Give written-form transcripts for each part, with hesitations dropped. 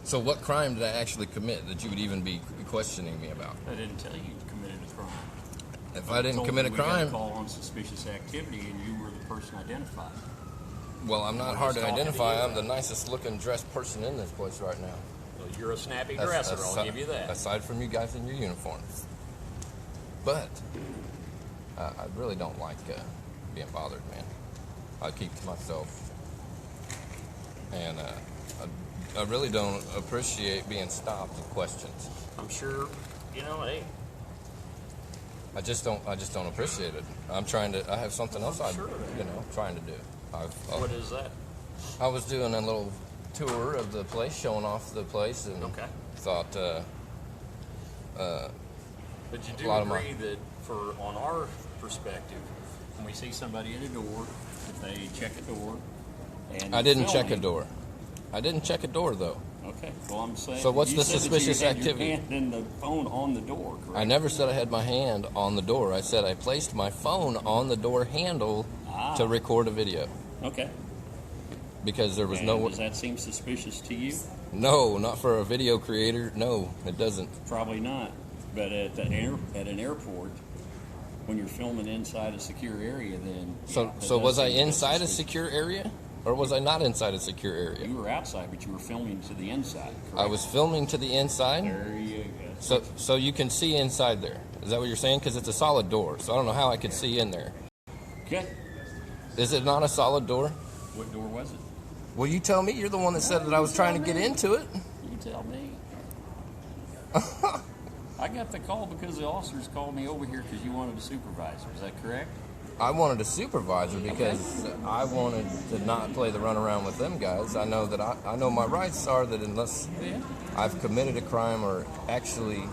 So what crime did I actually commit that you would even be questioning me about? I didn't tell you you committed a crime. If I didn't commit a crime... We got a call on suspicious activity and you were the person identified. Well, I'm not hard to identify. I'm the nicest looking dressed person in this place right now. Well, you're a snappy dresser, I'll give you that. Aside from you guys in your uniforms. But I really don't like being bothered, man. I keep to myself. And I really don't appreciate being stopped and questioned. I'm sure, hey. I just don't appreciate it. I have something else I'm trying to do. What is that? I was doing a little tour of the place, showing off the place, and thought. But you do agree that, on our perspective, when we see somebody at a door, if they check a door, and I didn't check a door. I didn't check a door though. Okay, well I'm saying. So what's the suspicious activity? You had your hand and the phone on the door, correct? I never said I had my hand on the door. I said I placed my phone on the door handle to record a video. Okay. Because there was Does that seem suspicious to you? No, not for a video creator. No, it doesn't. Probably not. But at an airport, when you're filming inside a secure area, then so was I inside a secure area, or was I not inside a secure area? You were outside, but you were filming to the inside. Correct? I was filming to the inside. There you go. So you can see inside there. Is that what you're saying? Because it's a solid door, so I don't know how I could see in there. Okay. Is it not a solid door? What door was it? Well, you tell me. You're the one that said that I was trying to get into it. You tell me. I got the call because the officers called me over here because you wanted a supervisor. Is that correct? I wanted a supervisor because I wanted to not play the runaround with them guys. I know that I know my rights are that unless I've committed a crime or actually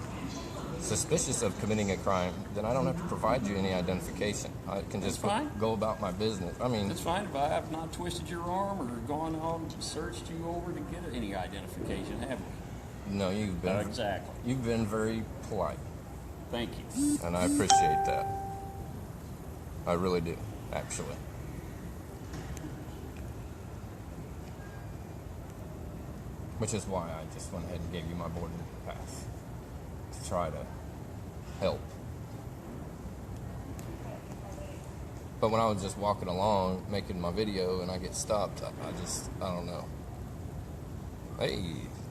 suspicious of committing a crime, then I don't have to provide you any identification. I can just go about my business. I mean, it's fine if I have not twisted your arm or gone on and searched you over to get any identification, have we? No, you've been exactly. You've been very polite. Thank you, and I appreciate that. I really do, actually. Which is why I just went ahead and gave you my boarding pass to try to help. But when I was just walking along making my video and I get stopped, I don't know. Hey,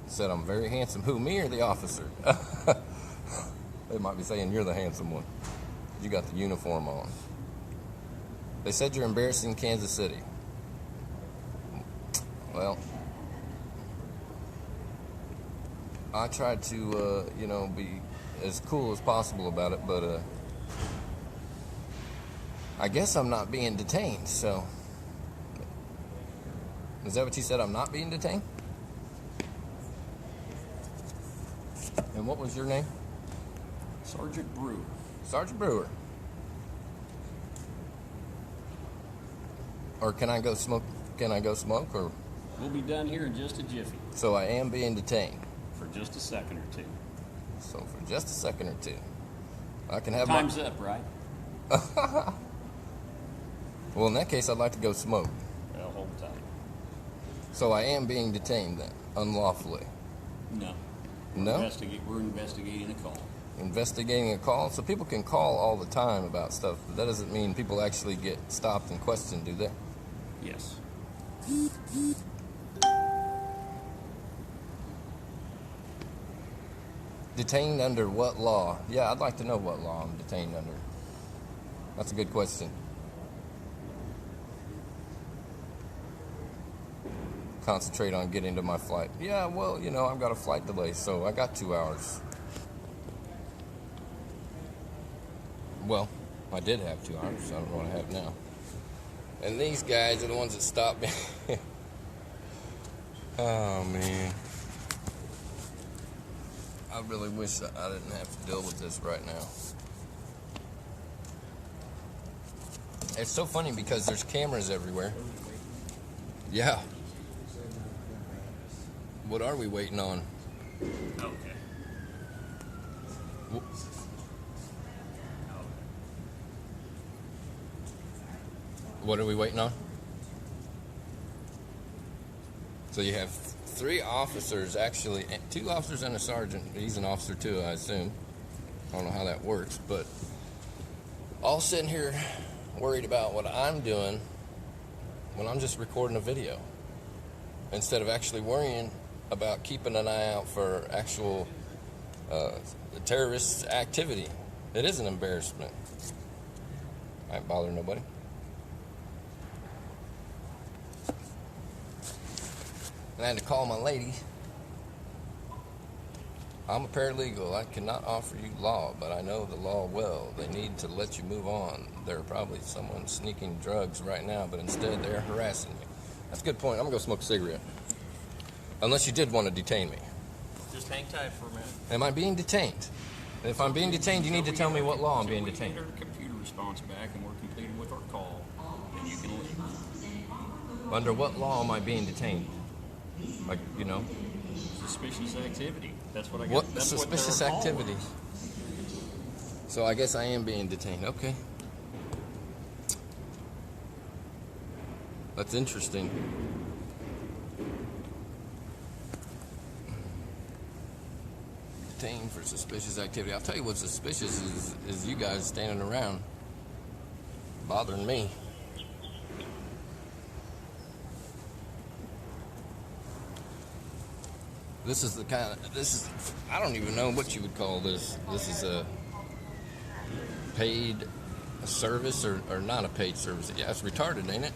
said I'm very handsome. Who, me or the officer? They might be saying you're the handsome one. You got the uniform on. They said you're embarrassing Kansas City. Well, I tried to, be as cool as possible about it, but I guess I'm not being detained, so. Is that what you said? I'm not being detained? And what was your name? Sergeant Brewer. Sergeant Brewer. Or can I go smoke? Can I go smoke? Or we'll be done here in just a jiffy. So I am being detained. For just a second or two. So for just a second or two. I can have Time's up, right? Well, in that case, I'd like to go smoke. Well, hold tight. So I am being detained then, unlawfully? No. No? We're investigating a call. Investigating a call? So people can call all the time about stuff, but that doesn't mean people actually get stopped and questioned, do they? Yes. Detained under what law? Yeah, I'd like to know what law I'm detained under. That's a good question. Concentrate on getting to my flight. Yeah, well, I've got a flight delay, so I got 2 hours. Well, I did have 2 hours, so I don't know what I have now. And these guys are the ones that stopped me. Oh, man. I really wish that I didn't have to deal with this right now. It's so funny because there's cameras everywhere. Yeah. What are we waiting on? Okay. What are we waiting on? So you have 3 officers, actually, 2 officers and a sergeant. He's an officer too, I assume. I don't know how that works, but all sitting here worried about what I'm doing when I'm just recording a video, instead of actually worrying about keeping an eye out for actual terrorist activity. It is an embarrassment. I ain't bothering nobody. And I had to call my lady. I'm a paralegal. I cannot offer you law, but I know the law well. They need to let you move on. There are probably someone sneaking drugs right now, but instead they're harassing you. That's a good point. I'm going to go smoke a cigarette. Unless you did want to detain me. Just hang tight for a minute. Am I being detained? If I'm being detained, you need to tell me what law I'm being detained. Get our computer response back and we're completed with our call, then you can leave. Under what law am I being detained? Like, you know? Suspicious activity. That's what I got. What That's suspicious what activity? So I guess I am being detained. Okay. That's interesting. Detained for suspicious activity. I'll tell you what's suspicious is you guys standing around bothering me. This is the kind of, I don't even know what you would call this. This is a paid service or not a paid service. Yeah, it's retarded, ain't it?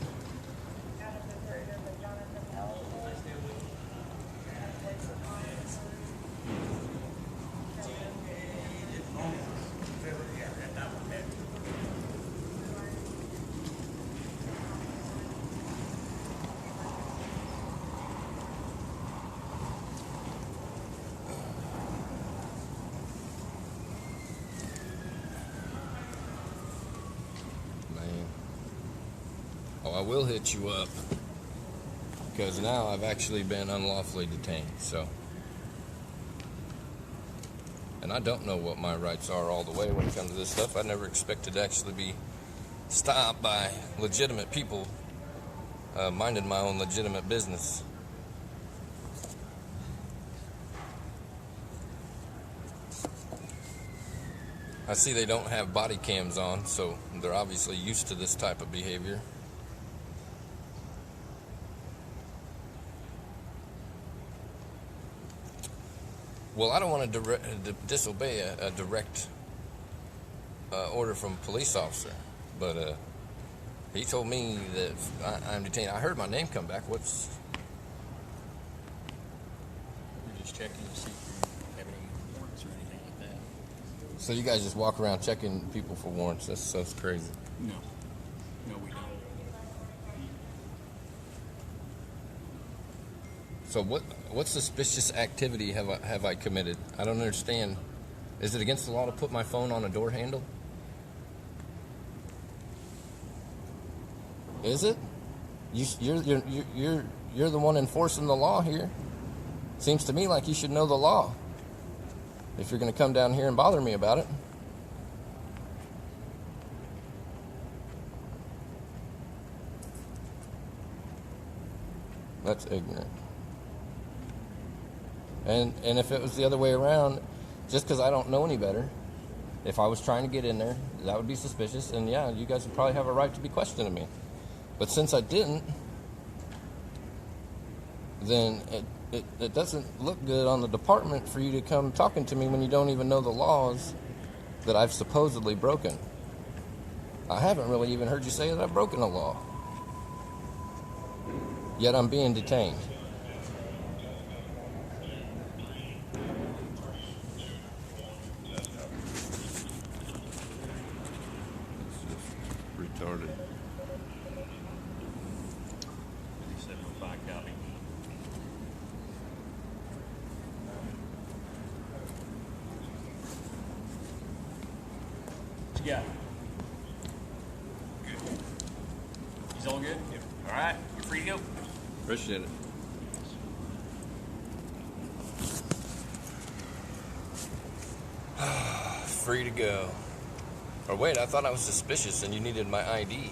Oh, I will hit you up because now I've actually been unlawfully detained, so. And I don't know what my rights are all the way when it comes to this stuff. I never expected to actually be stopped by legitimate people minding my own legitimate business. I see they don't have body cams on, so they're obviously used to this type of behavior. Well, I don't want to disobey a direct order from a police officer, but he told me that I'm detained. I heard my name come back. What's... We're just checking to see if you have any warrants or anything like that. So you guys just walk around checking people for warrants? That's crazy. No. No, we don't. So what suspicious activity have I committed? I don't understand. Is it against the law to put my phone on a door handle? Is it? You're the one enforcing the law here. Seems to me like you should know the law if you're going to come down here and bother me about it. That's ignorant. And if it was the other way around, just because I don't know any better, if I was trying to get in there, that would be suspicious. And yeah, you guys would probably have a right to be questioning me. But since I didn't, then it doesn't look good on the department for you to come talking to me when you don't even know the laws that I've supposedly broken. I haven't really even heard you say that I've broken a law. Yet I'm being detained. Retarded. 5705 copy. What you got? Good. He's all good? Yep. All right, you're free to go. Appreciate it. Free to go. Or wait, I thought I was suspicious and you needed my ID.